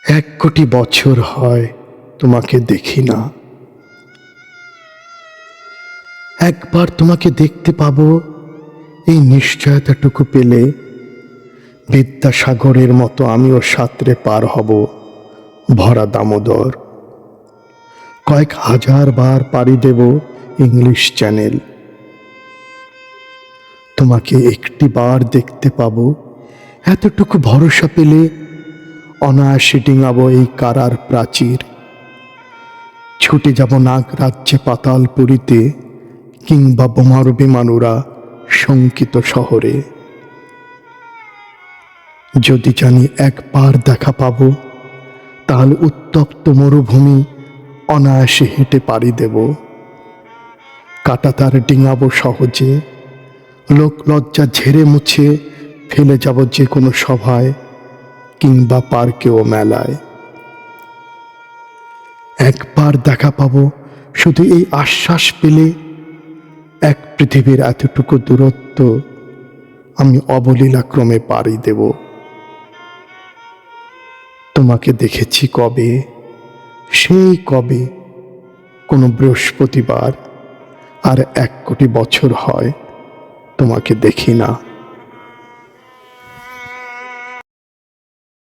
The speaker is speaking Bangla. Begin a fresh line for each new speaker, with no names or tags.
1 কোটি বছর হয় তোমাকে দেখি না। একবার তোমাকে দেখতে পাবো, এই নিশ্চয়তাটুকু পেলে বিদ্যাসাগরের মতো আমিও সাঁতরে পার হব ভরা দামোদর। কয়েক হাজার বার পাড়ি দেব ইংলিশ চ্যানেল। তোমাকে একটি বার দেখতে পাবো, এতটুকু ভরসা পেলে অনায়াসে ডিঙাবো এই কারার প্রাচীর। ছুটে যাব নাগরাজ্যে পাতালপুরীতে, কিংবা বোমার বিমানুরা শঙ্কিত শহরে। যদি জানি একবার দেখা পাবো, তাহলে উত্তপ্ত মরুভূমি অনায়াসে হেঁটে পাড়ি দেব। কাঁটাতার ডিঙাবো সহজে, লোক লজ্জা ঝেড়ে মুছে ফেলে যাব যে কোনো সভায় কিংবা পার্কে ও মেলায়। একবার দেখা পাবো শুধু এই আশ্বাস পেলে, এক পৃথিবীর এতটুকু দূরত্ব আমি অবলীলাক্রমে পাড়ি দেব। তোমাকে দেখেছি কবে, সেই কবে, কোনো বৃহস্পতিবার, আর 1 কোটি বছর হয় তোমাকে দেখি না।